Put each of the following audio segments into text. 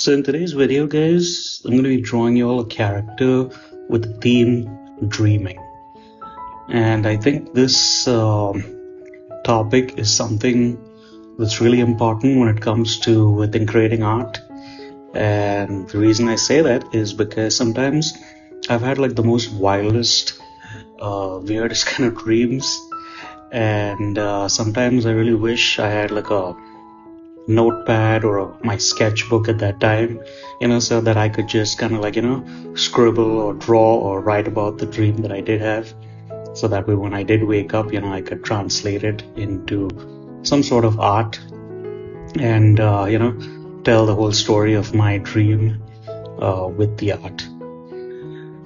So in today's video, guys, I'm going to be drawing you all a character with the theme dreaming. And I think this topic is something that's really important when it comes to within creating art. And the reason I say that is because sometimes I've had like the most wildest, weirdest kind of dreams. And sometimes I really wish I had like a notepad or my sketchbook at that time, so that I could just kind of like, scribble or draw or write about the dream that I did have. So that way when I did wake up, I could translate it into some sort of art and, tell the whole story of my dream with the art.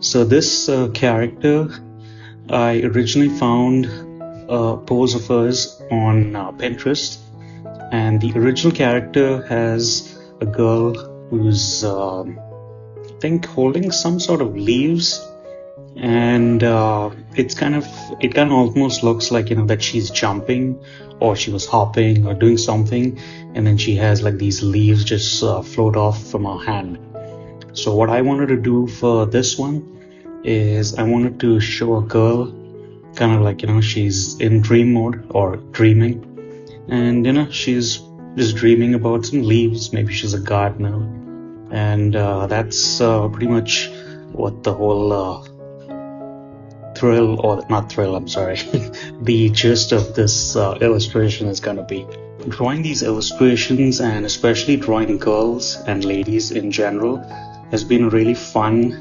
So this character, I originally found a pose of hers on Pinterest. And the original character has a girl who's, I think, holding some sort of leaves, and it kind of almost looks like that she's jumping, or she was hopping, or doing something, and then she has like these leaves just float off from her hand. So what I wanted to do for this one is I wanted to show a girl, kind of like she's in dream mode or dreaming. And she's just dreaming about some leaves. Maybe she's a gardener, and that's pretty much what the whole thrill, or not thrill, I'm sorry, the gist of this illustration is gonna be. Drawing these illustrations, and especially drawing girls and ladies in general, has been a really fun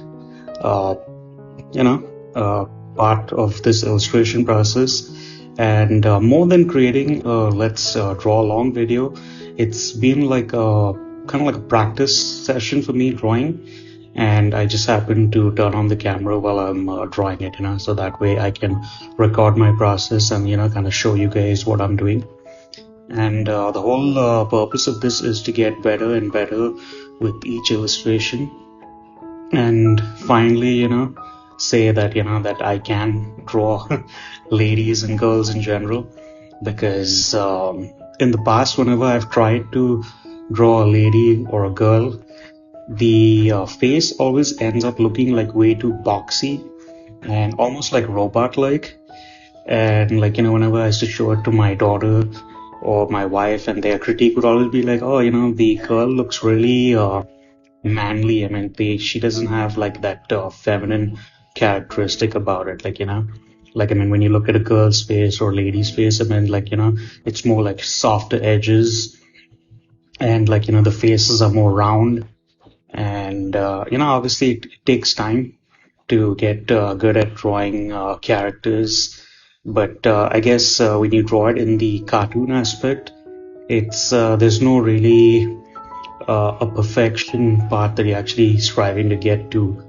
part of this illustration process. And more than creating a let's draw along video, it's been like a kind of like a practice session for me drawing, and I just happen to turn on the camera while I'm drawing it, so that way I can record my process and kind of show you guys what I'm doing. And the whole purpose of this is to get better and better with each illustration, and finally say that that I can draw ladies and girls in general, because in the past, whenever I've tried to draw a lady or a girl, the face always ends up looking like way too boxy and almost like robot-like. And like whenever I used to show it to my daughter or my wife, and their critique would always be like, oh, the girl looks really manly. I mean, she doesn't have like that feminine characteristic about it, when you look at a girl's face or a lady's face, it's more like softer edges, and the faces are more round, and obviously it takes time to get good at drawing characters, but I guess when you draw it in the cartoon aspect, it's there's no really a perfection part that you're actually striving to get to,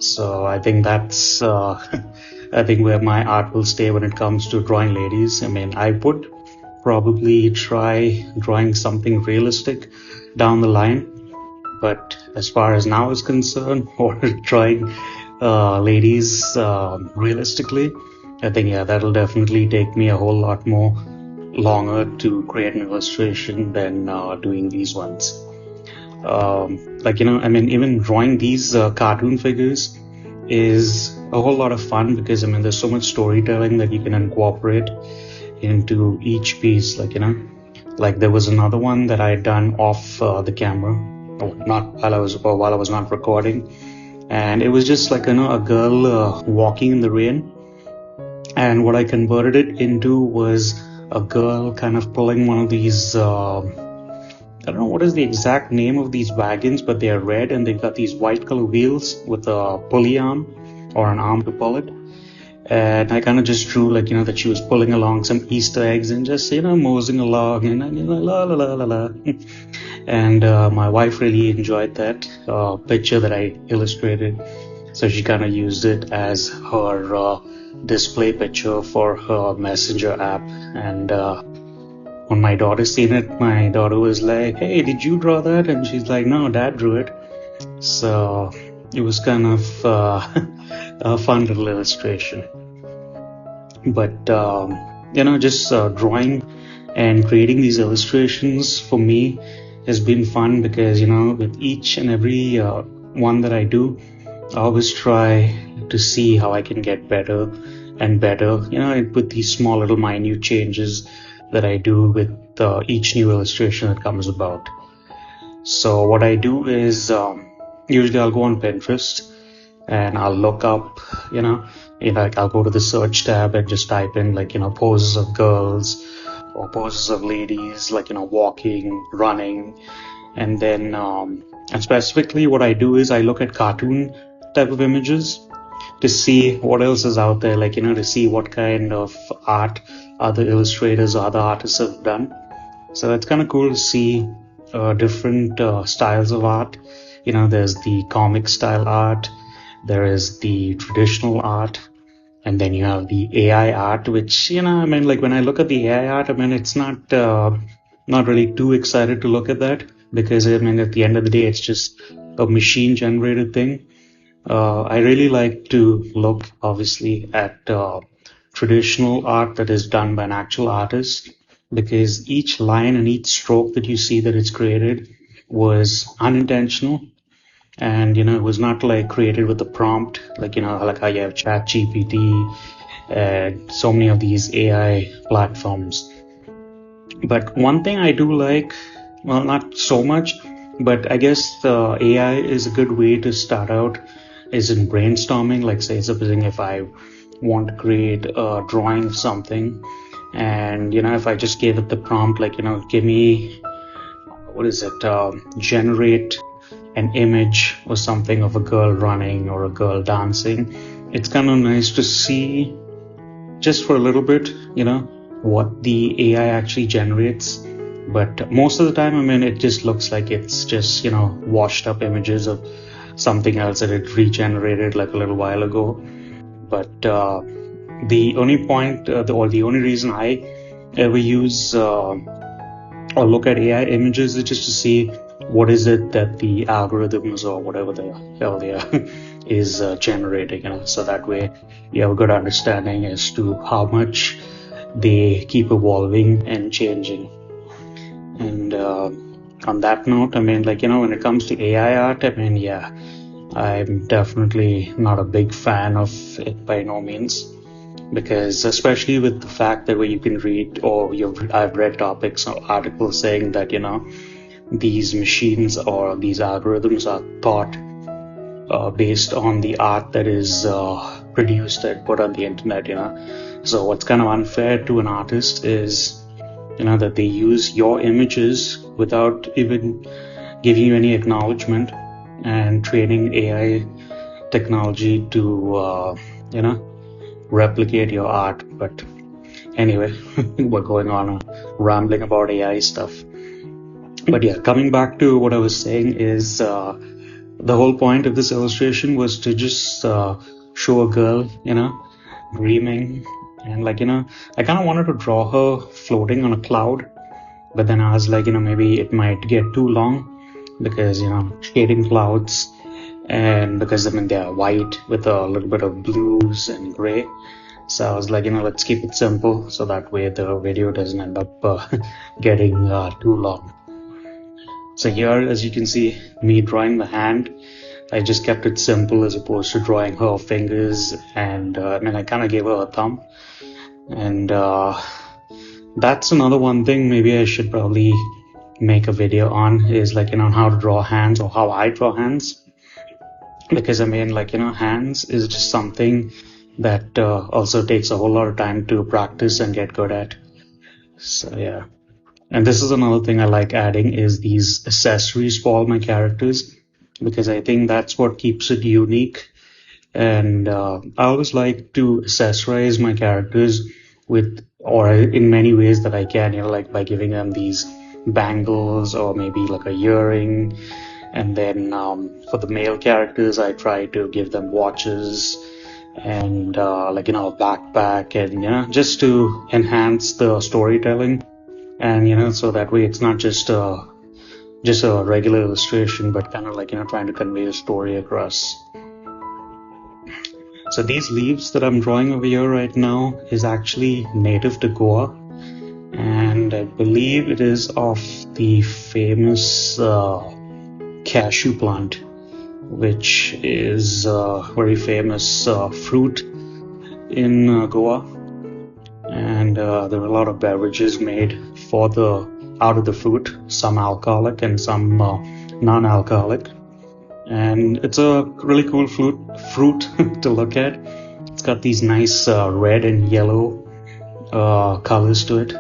So I think that's I think where my art will stay when it comes to drawing ladies. I mean, I would probably try drawing something realistic down the line, but as far as now is concerned, or drawing ladies realistically, I think that'll definitely take me a whole lot more longer to create an illustration than doing these ones. Even drawing these cartoon figures is a whole lot of fun, because there's so much storytelling that you can incorporate into each piece. Like there was another one that I had done off the camera, or not while I was not recording, and it was just like a girl walking in the rain, and what I converted it into was a girl kind of pulling one of these I don't know what is the exact name of these wagons, but they are red and they've got these white color wheels with a pulley arm or an arm to pull it. And I kind of just drew that she was pulling along some Easter eggs and just moseying along, and la la la la la. And my wife really enjoyed that picture that I illustrated, so she kind of used it as her display picture for her messenger app. And when my daughter seen it, my daughter was like, hey, did you draw that? And she's like, no, Dad drew it. So it was kind of a fun little illustration. But just drawing and creating these illustrations for me has been fun because, with each and every one that I do, I always try to see how I can get better and better, with these small little minute changes that I do with each new illustration that comes about. So what I do is usually I'll go on Pinterest and I'll look up, I'll go to the search tab and just type in poses of girls or poses of ladies, walking, running, and then and specifically what I do is I look at cartoon type of images to see what else is out there, to see what kind of art other illustrators or other artists have done. So it's kind of cool to see different styles of art. There's the comic style art, there is the traditional art, and then you have the AI art, which, when I look at the AI art, it's not really too excited to look at that because, at the end of the day, it's just a machine generated thing. I really like to look, obviously, at traditional art that is done by an actual artist, because each line and each stroke that you see that it's created was unintentional, and it was not created with a prompt, like how you have ChatGPT and so many of these AI platforms. But one thing I do like, well, not so much, but I guess the AI is a good way to start out is in brainstorming. Like, say, supposing if I want to create a drawing of something, and if I just gave it the prompt, give me, generate an image or something of a girl running or a girl dancing, it's kind of nice to see just for a little bit, what the AI actually generates. But most of the time, it just looks like it's just, washed up images of something else that it regenerated a little while ago. But the only point, or the only reason I ever use or look at AI images is just to see what is it that the algorithms or whatever the hell they are is generating, so that way you have a good understanding as to how much they keep evolving and changing. And on that note, when it comes to AI art, I'm definitely not a big fan of it by no means, because especially with the fact that where you can read, or I've read topics or articles saying that these machines or these algorithms are taught based on the art that is produced and put on the internet. So what's kind of unfair to an artist is that they use your images without even giving you any acknowledgement and training AI technology to replicate your art. But anyway, we're going on rambling about AI stuff. But yeah, coming back to what I was saying is the whole point of this illustration was to just show a girl, dreaming, and I kind of wanted to draw her floating on a cloud, but then I was maybe it might get too long because shading clouds, and because they are white with a little bit of blues and gray. So I was let's keep it simple so that way the video doesn't end up getting too long. So here, as you can see, me drawing the hand, I just kept it simple as opposed to drawing her fingers, and I kind of gave her a thumb. And that's another one thing maybe I should probably make a video on, is on how to draw hands, or how I draw hands, because hands is just something that also takes a whole lot of time to practice and get good at. So yeah. And this is another thing I like adding, is these accessories for all my characters, because I think that's what keeps it unique. And I always like to accessorize my characters with, or in many ways that I can, by giving them these bangles or maybe a earring. And then for the male characters, I try to give them watches and a backpack, and just to enhance the storytelling. And so that way it's not just a regular illustration, but kind of trying to convey a story across. So these leaves that I'm drawing over here right now is actually native to Goa, and I believe it is of the famous cashew plant, which is a very famous fruit in Goa, and there are a lot of beverages made out of the fruit, some alcoholic and some non-alcoholic, and it's a really cool fruit to look at. It's got these nice red and yellow colors to it.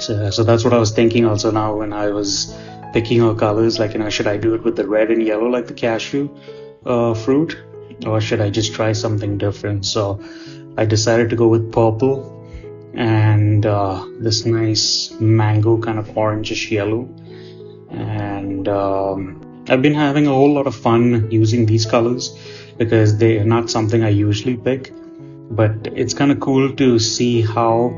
So that's what I was thinking also now when I was picking our colors, like, should I do it with the red and yellow like the cashew fruit, or should I just try something different? So I decided to go with purple and this nice mango kind of orangish yellow. And I've been having a whole lot of fun using these colors because they are not something I usually pick, but it's kind of cool to see how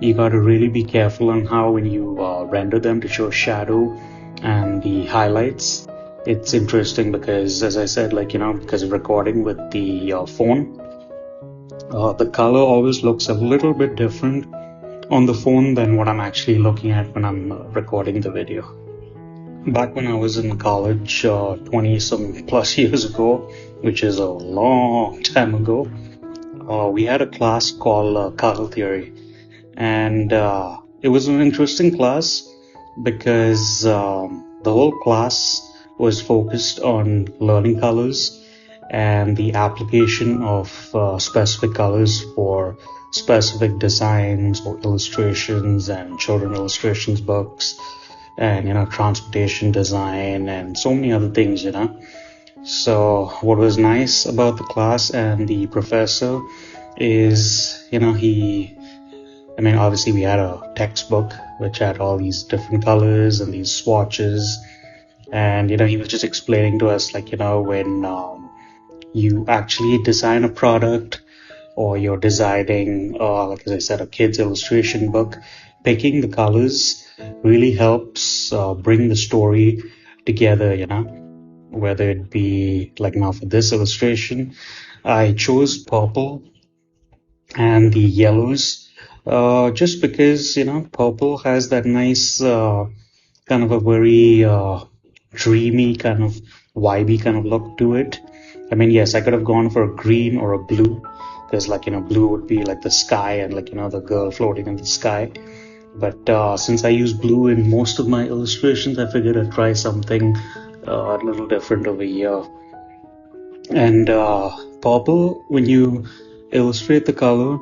you got to really be careful on how when you render them to show shadow and the highlights. It's interesting because, as I said, because of recording with the phone, the color always looks a little bit different on the phone than what I'm actually looking at when I'm recording the video. Back when I was in college 20-some plus years ago, which is a long time ago, we had a class called color theory, and it was an interesting class because the whole class was focused on learning colors and the application of specific colors for specific designs or illustrations and children illustrations books, and transportation design and so many other things. So what was nice about the class and the professor is obviously we had a textbook which had all these different colors and these swatches, and he was just explaining to us when you actually design a product or you're designing as I said, a kid's illustration book, picking the colors really helps bring the story together, whether it be now for this illustration I chose purple and the yellows just because purple has that nice kind of a very dreamy kind of vibey kind of look to it. Yes, I could have gone for a green or a blue, because blue would be like the sky and the girl floating in the sky. But since I use blue in most of my illustrations, I figured I'd try something a little different over here. And purple, when you illustrate the color,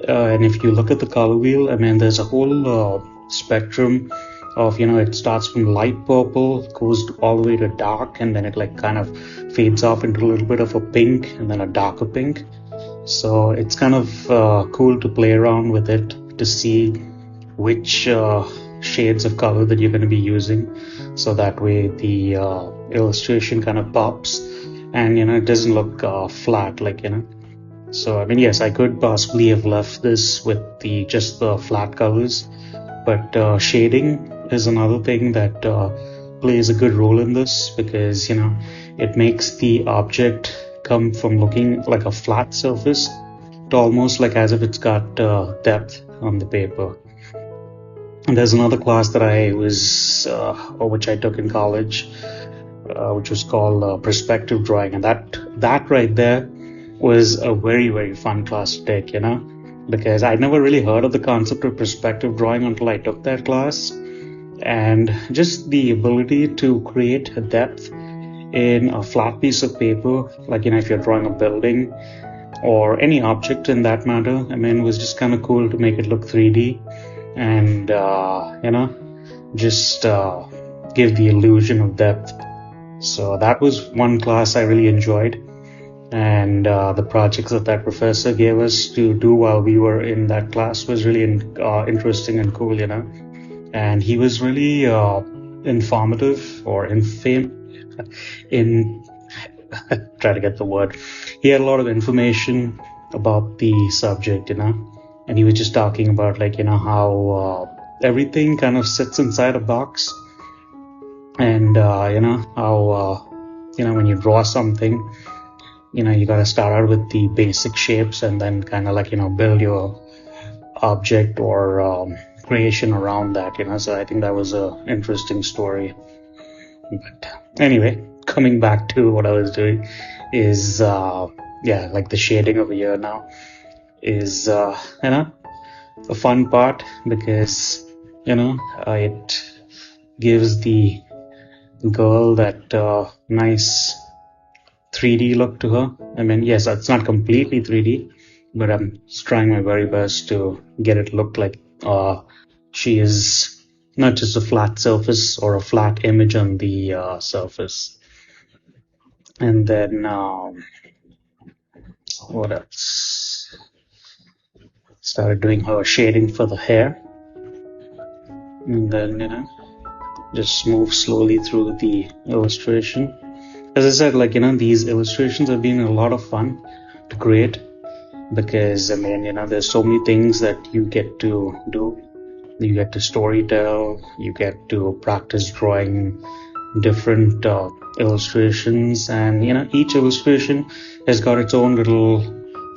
and if you look at the color wheel, there's a whole spectrum of, it starts from light purple, goes all the way to dark, and then it kind of fades off into a little bit of a pink and then a darker pink. So it's kind of cool to play around with it to see which shades of color that you're going to be using, so that way the illustration kind of pops and it doesn't look flat, So yes, I could possibly have left this with just the flat colors, but shading is another thing that plays a good role in this, because it makes the object come from looking like a flat surface to almost as if it's got depth on the paper. And there's another class that which I took in college, which was called perspective drawing, and that right there was a very, very fun class to take, because I never really heard of the concept of perspective drawing until I took that class. And just the ability to create a depth in a flat piece of paper, if you're drawing a building or any object in that matter, it was just kind of cool to make it look 3D and just give the illusion of depth. So that was one class I really enjoyed, and the projects that professor gave us to do while we were in that class was really interesting and cool, and he was really informative or try to get the word. He had a lot of information about the subject, and he was just talking about how everything kind of sits inside a box, and how when you draw something, you got to start out with the basic shapes and then kind of build your object or creation around that, so I think that was a interesting story. But anyway, coming back to what I was doing is like the shading over here now is a fun part, because it gives the girl that nice 3D look to her. I mean, yes, it's not completely 3D, but I'm trying my very best to get it look like she is not just a flat surface or a flat image on the surface. And then what else? Started doing her shading for the hair, and then just move slowly through the illustration. As I said, these illustrations have been a lot of fun to create, because I mean, there's so many things that you get to do. You get to storytell, you get to practice drawing different illustrations, and each illustration has got its own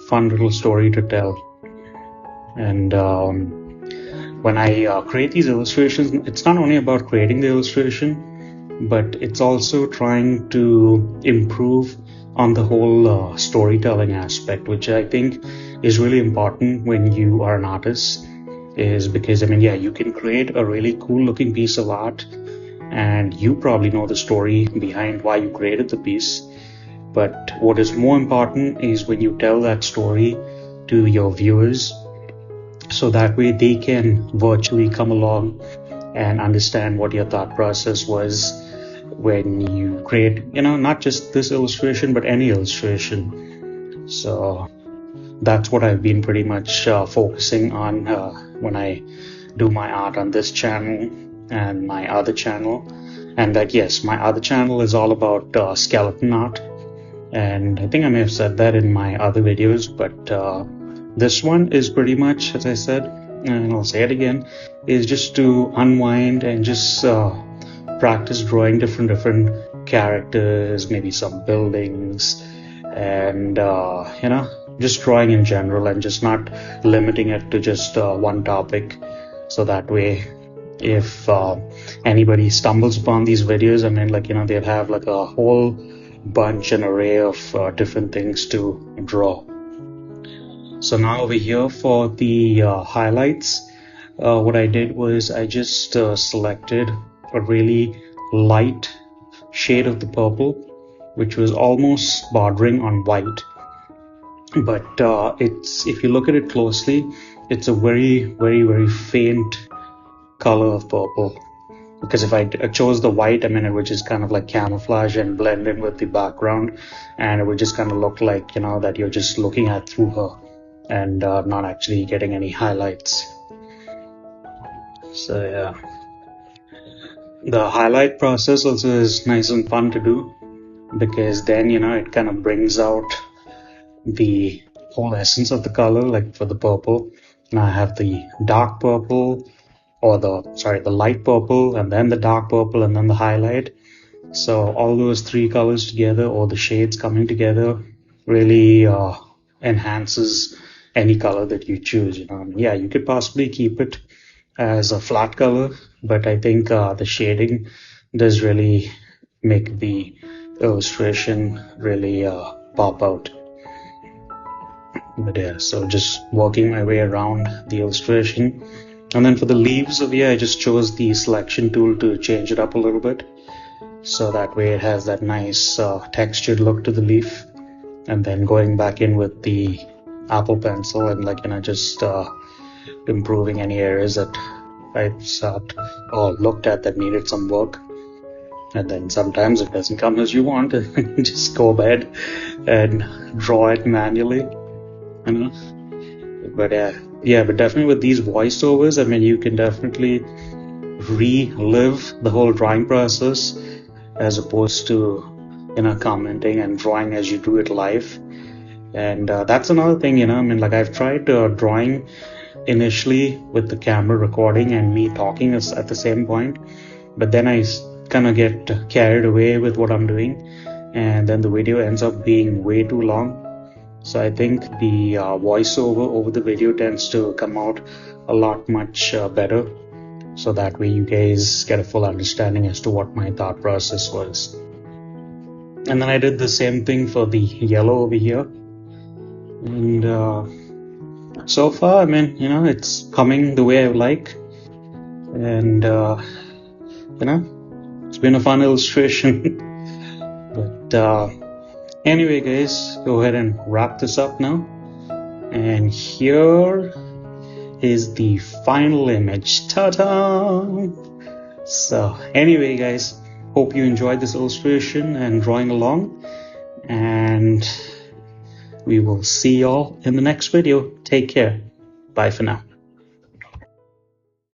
fun little story to tell. And when I create these illustrations, it's not only about creating the illustration, but it's also trying to improve on the whole storytelling aspect, which I think is really important when you are an artist. Is because, I mean, you can create a really cool looking piece of art, and you probably know the story behind why you created the piece. But what is more important is when you tell that story to your viewers, so that way they can virtually come along and understand what your thought process was when you create, not just this illustration, but any illustration. So that's what I've been pretty much focusing on when I do my art on this channel and my other channel. And yes, my other channel is all about skeleton art, and I think I may have said that in my other videos, but this one is pretty much, as I said, and I'll say it again, is just to unwind and just practice drawing different characters, maybe some buildings, and just drawing in general, and just not limiting it to just one topic. So that way, if anybody stumbles upon these videos, I mean, they'll have a whole bunch and array of different things to draw. So now over here for the highlights, what I did was I just selected a really light shade of the purple, which was almost bordering on white. But if you look at it closely, it's a very, very, very faint color of purple. Because if I chose the white, I mean, it would just kind of camouflage and blend in with the background, and it would just kind of look like, that you're just looking at through her and not actually getting any highlights. So yeah, the highlight process also is nice and fun to do, because then it kind of brings out the whole essence of the color. Like for the purple, now I have the dark purple, or the light purple, and then the dark purple, and then the highlight. So all those three colors together, or the shades coming together, really enhances any color that you choose. You could possibly keep it as a flat color, but I think the shading does really make the illustration really pop out. But yeah, so just working my way around the illustration. And then for the leaves over here, I just chose the selection tool to change it up a little bit, so that way it has that nice textured look to the leaf. And then going back in with the Apple Pencil and just improving any areas that I looked at that needed some work. And then sometimes it doesn't come as you want, just go ahead and draw it manually. But but definitely with these voiceovers, I mean, you can definitely relive the whole drawing process, as opposed to commenting and drawing as you do it live. And that's another thing, I mean, I've tried drawing initially with the camera recording and me talking at the same point, but then I kind of get carried away with what I'm doing, and then the video ends up being way too long. So I think the voiceover over the video tends to come out a lot much better, so that way you guys get a full understanding as to what my thought process was. And then I did the same thing for the yellow over here, and so far, I mean, it's coming the way I like, and it's been a fun illustration. But anyway, guys, go ahead and wrap this up now. And here is the final image. Ta-da! So anyway, guys, hope you enjoyed this illustration and drawing along, and we will see y'all in the next video. Take care. Bye for now.